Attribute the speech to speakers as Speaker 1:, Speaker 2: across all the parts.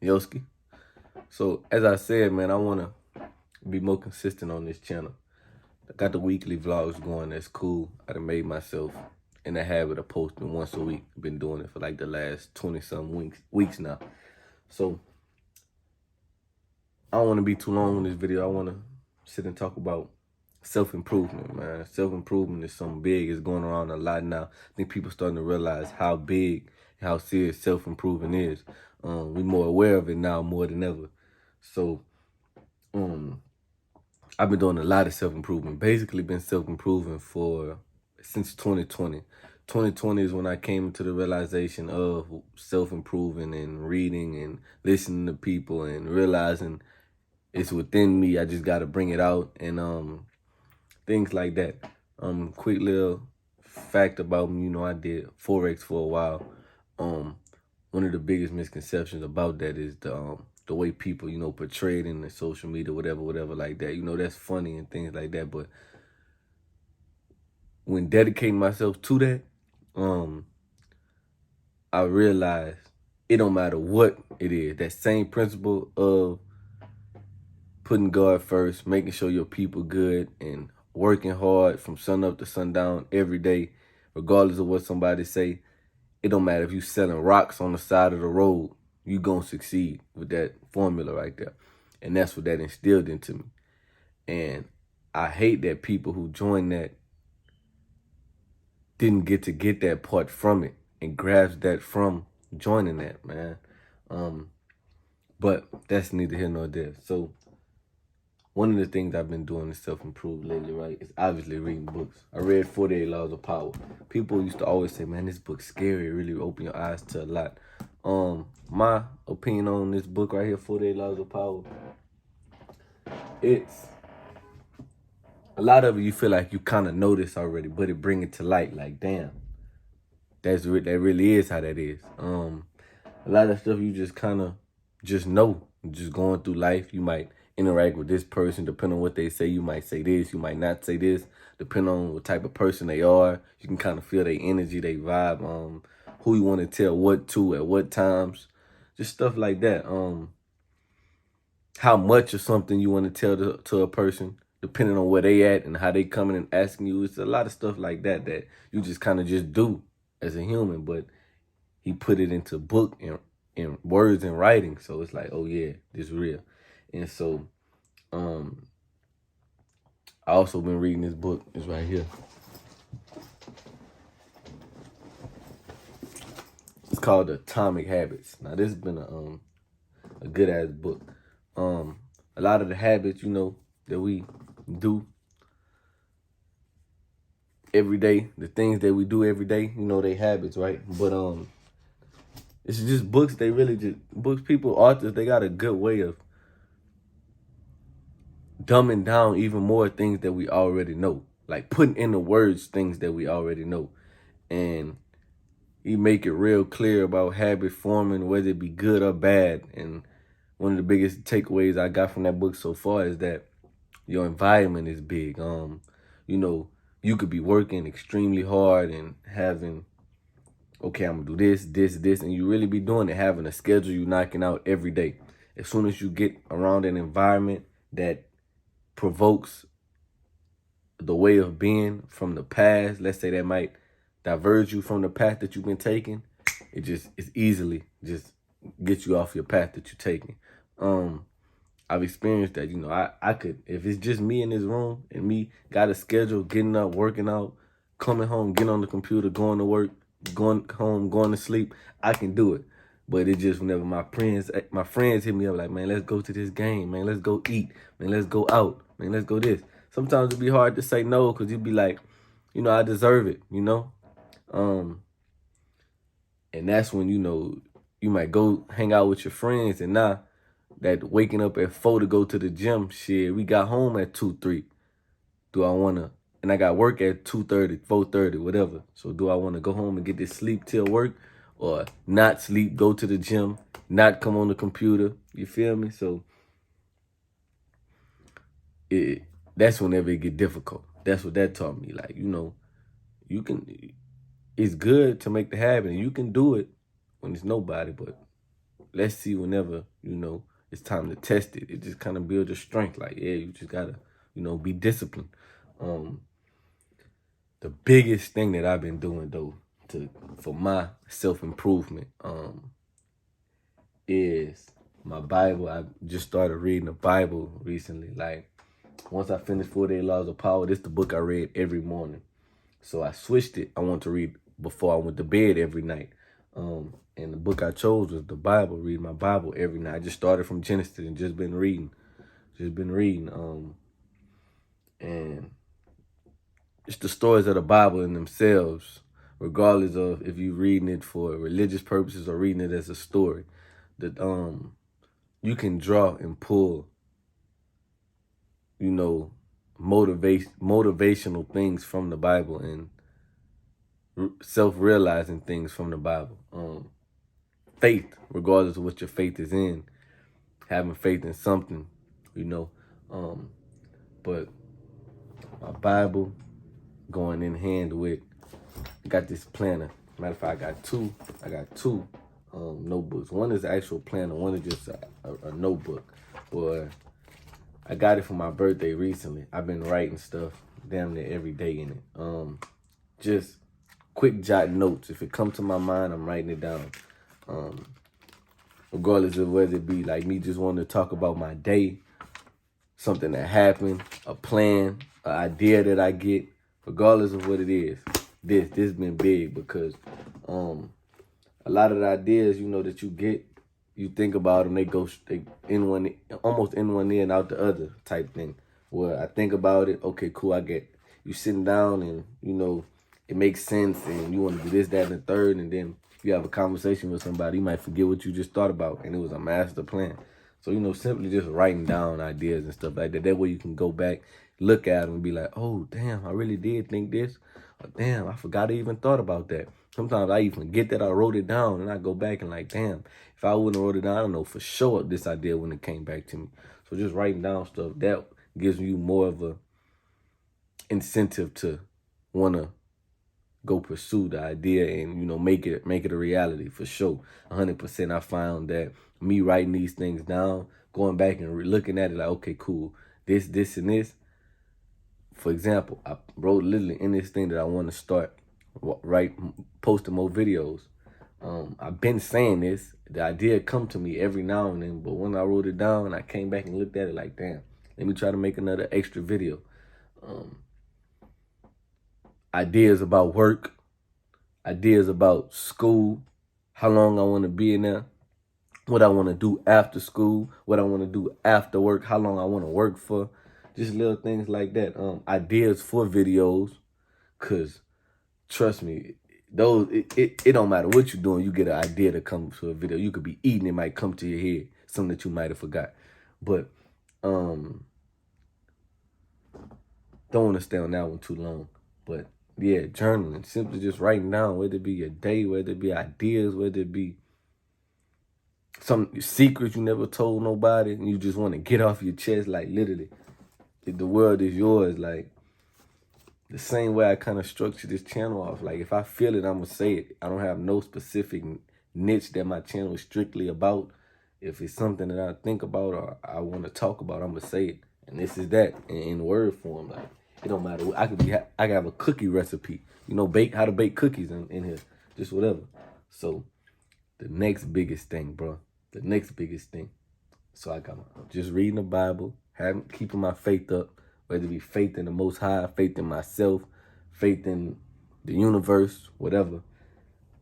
Speaker 1: Yoski. So as I said, man, I want to be more consistent on this channel. I got the weekly vlogs going. That's cool. I done made myself in the habit of posting once a week. Been doing it for like the last 20-some weeks now. So I don't want to be too long in this video. I want to sit and talk about self-improvement, man. Self-improvement is something big. It's going around a lot now. I think people starting to realize how big, how serious self-improvement is. We're more aware of it now more than ever. So I've been doing a lot of self-improvement. Basically been self-improving since 2020. 2020 is when I came to the realization of self-improving and reading and listening to people and realizing it's within me. I just got to bring it out and things like that. Quick little fact about me, I did Forex for a while. One of the biggest misconceptions about that is the way people, portray it in the social media, whatever like that. That's funny and things like that. But when dedicating myself to that, I realized it don't matter what it is. That same principle of putting God first, making sure your people good, and working hard from sun up to sundown every day, regardless of what somebody say. It don't matter if you selling rocks on the side of the road, you gonna succeed with that formula right there. And that's what that instilled into me. And I hate that people who join that didn't get to get that part from it and grasp that from joining that, man. But that's neither here nor there. So one of the things I've been doing to self-improve lately, right, is obviously reading books. I read 48 Laws of Power. People used to always say, man, this book's scary. It really open your eyes to a lot. My opinion on this book right here, 48 Laws of Power, it's a lot of it you feel like you kind of know this already, but it bring it to light. Like, damn, that really is how that is. A lot of stuff you just kind of just know. Just going through life, you might interact with this person, depending on what they say. You might say this, you might not say this, depending on what type of person they are. You can kind of feel their energy, their vibe, who you want to tell what to at what times, just stuff like that. How much of something you want to tell to a person, depending on where they at and how they coming and asking you. It's a lot of stuff like that that you just kind of just do as a human, but he put it into book and in words and writing. So it's like, oh yeah, this is real. And so I also been reading this book. It's right here. It's called Atomic Habits. Now this has been a good ass book. A lot of the habits, that we do every day, the things that we do every day, they habits, right? But it's just books. They really just books. People, authors, they got a good way of dumbing down even more things that we already know, like putting in the words things that we already know. And you make it real clear about habit forming, whether it be good or bad. And one of the biggest takeaways I got from that book so far is that your environment is big. You could be working extremely hard and having, okay, I'm gonna do this, and you really be doing it, having a schedule you knocking out every day. As soon as you get around an environment that provokes the way of being from the past, let's say that might diverge you from the path that you've been taking, it's easily just gets you off your path that you're taking. I've experienced that, I could, if it's just me in this room and me got a schedule, getting up, working out, coming home, getting on the computer, going to work, going home, going to sleep, I can do it. But it just whenever my friends hit me up like, man, let's go to this game, man, let's go eat, man, let's go out, man, let's go this. Sometimes it'd be hard to say no because you'd be like, I deserve it, and that's when, you might go hang out with your friends, and now that waking up at 4 to go to the gym, shit, we got home at 2, 3. Do I want to, and I got work at 2:30, 4:30, whatever. So do I want to go home and get this sleep till work, or not sleep, go to the gym, not come on the computer? You feel me? So that's whenever it get difficult. That's what that taught me. Like, you can, it's good to make the habit, and you can do it when it's nobody, but let's see whenever, it's time to test it. It just kind of builds your strength. Like, yeah, you just gotta, be disciplined. The biggest thing that I've been doing though for my self-improvement is my Bible. I just started reading the Bible recently. Like, once I finished 48 Laws of Power, this is the book I read every morning. So I switched it. I want to read before I went to bed every night. And the book I chose was the Bible. Read my Bible every night. I just started from Genesis and just been reading. And it's the stories of the Bible in themselves, regardless of if you're reading it for religious purposes or reading it as a story. That you can draw and pull, motivational things from the Bible and self-realizing things from the Bible. Faith, regardless of what your faith is in, having faith in something, but my Bible going in hand with, got this planner. Matter of fact, I got two notebooks. One is an actual planner, one is just a notebook. Boy, I got it for my birthday recently. I've been writing stuff damn near every day in it. Just quick jot notes. If it comes to my mind, I'm writing it down. Regardless of whether it be like me just wanting to talk about my day, something that happened, a plan, an idea that I get, regardless of what it is. This been big because a lot of the ideas, that you get, you think about them, they almost in one ear and out the other type thing. Where I think about it, okay, cool, I get you sitting down and, it makes sense and you want to do this, that, and the third, and then you have a conversation with somebody, you might forget what you just thought about, and it was a master plan. So, simply just writing down ideas and stuff like that. That way you can go back, look at them and be like, oh, damn, I really did think this. Or, damn, I forgot I even thought about that. Sometimes I even forget that I wrote it down and I go back and like, damn, if I wouldn't have wrote it down, I don't know for sure this idea when it came back to me. So just writing down stuff, that gives you more of a incentive to want to go pursue the idea and, make it a reality for sure. 100%. I found that me writing these things down, going back and looking at it like, okay, cool, this, and this. For example, I wrote literally in this thing that I want to start posting more videos. I've been saying this. The idea come to me every now and then, but when I wrote it down, I came back and looked at it like, damn, let me try to make another extra video. Ideas about work, ideas about school, how long I want to be in there, what I want to do after school, what I want to do after work, how long I want to work for, just little things like that. Ideas for videos, because trust me, it don't matter what you're doing, you get an idea to come to a video. You could be eating, it might come to your head, something that you might have forgot. But don't want to stay on that one too long. But yeah, journaling, simply just writing down, whether it be your day, whether it be ideas, whether it be some secrets you never told nobody, and you just want to get off your chest. Like, literally, the world is yours. Like, the same way I kind of structure this channel off. Like, if I feel it, I'm going to say it. I don't have no specific niche that my channel is strictly about. If it's something that I think about or I want to talk about, I'm going to say it. And this is that in word form. Like, it don't matter. I can have a cookie recipe. How to bake cookies in here. Just whatever. So, the next biggest thing, bro. The next biggest thing. So I got just reading the Bible, keeping my faith up, whether it be faith in the Most High, faith in myself, faith in the universe, whatever.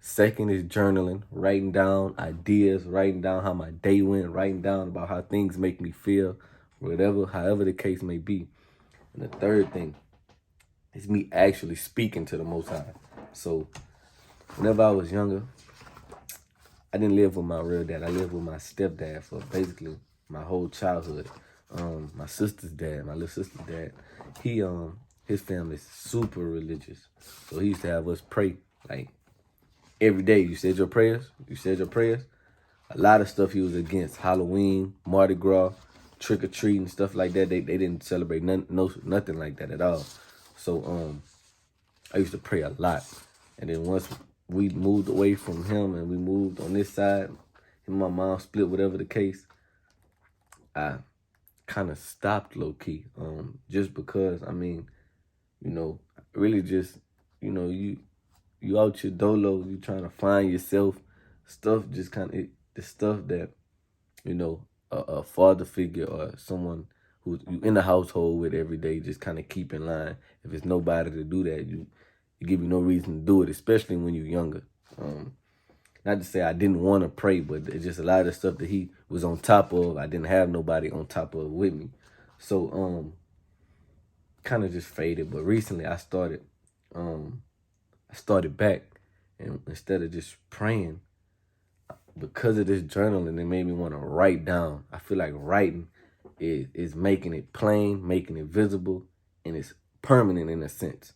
Speaker 1: Second is journaling, writing down ideas, writing down how my day went, writing down about how things make me feel, however the case may be. And the third thing is me actually speaking to the Most High. So whenever I was younger, I didn't live with my real dad. I lived with my stepdad for basically my whole childhood. My sister's dad, my little sister's dad, his family's super religious. So he used to have us pray like every day. You said your prayers? You said your prayers? A lot of stuff he was against. Halloween, Mardi Gras, trick-or-treating, stuff like that. They didn't celebrate nothing like that at all. So I used to pray a lot. And then once we moved away from him and we moved on this side, and my mom split, whatever the case, I kind of stopped low key. Just because, I mean, really just, you out your dolo, you trying to find yourself, stuff just kind of, the stuff that, a father figure or someone who you in the household with every day just kind of keep in line. If it's nobody to do that, it give you no reason to do it, especially when you're younger. Not to say I didn't want to pray, but it's just a lot of stuff that he was on top of. I didn't have nobody on top of with me. So, kind of just faded. But recently I started back, and instead of just praying, because of this journaling, it made me want to write down. I feel like writing is making it plain, making it visible, and it's permanent in a sense.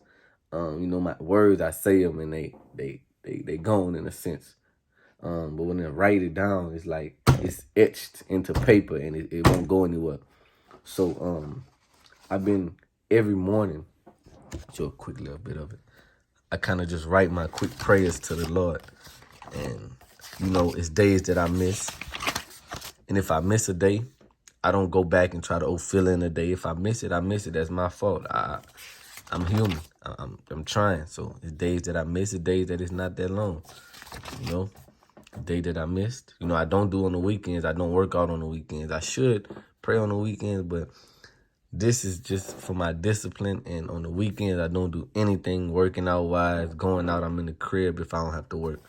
Speaker 1: My words, I say them and they gone in a sense. But when I write it down, it's like it's etched into paper and it won't go anywhere. So I've been every morning, show a quick little bit of it. I kind of just write my quick prayers to the Lord. And, it's days that I miss. And if I miss a day, I don't go back and try to fill in a day. If I miss it, I miss it. That's my fault. I'm human. I'm trying. So it's days that I miss, it's days that it's not that long. The day that I missed. I don't do on the weekends. I don't work out on the weekends. I should pray on the weekends, but this is just for my discipline. And on the weekends, I don't do anything working out wise. Going out, I'm in the crib if I don't have to work.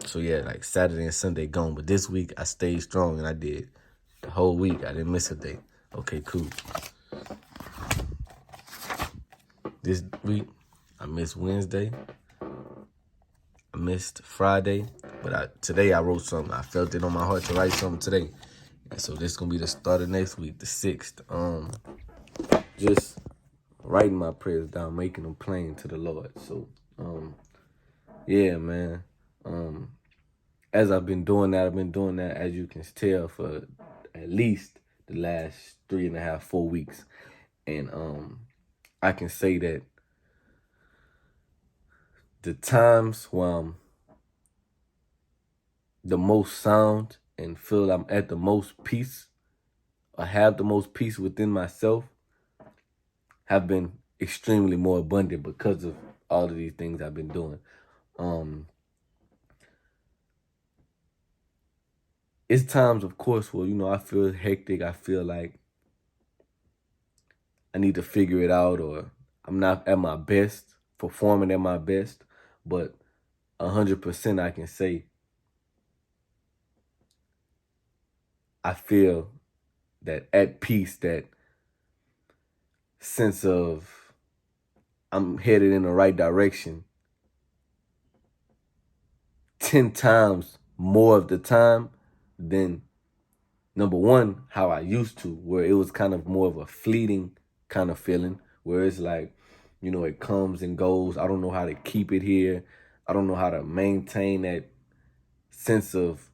Speaker 1: So yeah, like Saturday and Sunday gone. But this week I stayed strong and I did the whole week. I didn't miss a day. Okay, cool. This week I missed Wednesday. I missed Friday. But today I wrote something. I felt it on my heart to write something today. And so this is gonna be the start of next week, the 6th. Just writing my prayers down, making them plain to the Lord. So yeah, man. As I've been doing that, as you can tell, for at least the last 3.5, 4 weeks. And I can say that the times where I'm the most sound and feel I'm at the most peace, or have the most peace within myself, have been extremely more abundant because of all of these things I've been doing. It's times, of course, where, I feel hectic. I feel like I need to figure it out, or I'm not at my best, performing at my best. But 100% I can say I feel that at peace, that sense of I'm headed in the right direction 10 times more of the time than, number one, how I used to, where it was kind of more of a fleeting kind of feeling, where it's like, it comes and goes. I don't know how to keep it here. I don't know how to maintain that sense of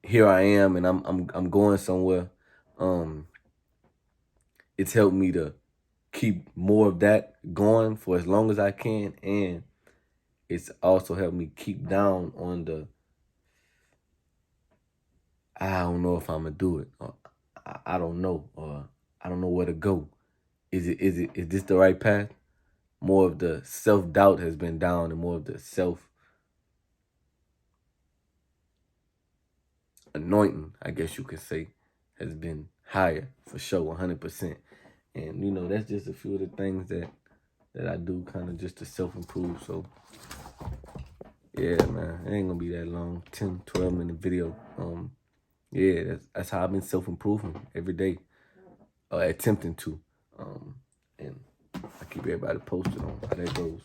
Speaker 1: here I am and I'm going somewhere. It's helped me to keep more of that going for as long as I can, and it's also helped me keep down on the I don't know if I'm gonna do it, or I don't know, or I don't know where to go. Is this the right path? More of the self-doubt has been down, and more of the self-anointing, I guess you could say, has been higher for sure, 100%. And that's just a few of the things that I do kind of just to self-improve. So yeah, man, it ain't gonna be that long, 10, 12-minute video. Yeah, that's how I've been self-improving every day, attempting to. And I keep everybody posted on how that goes.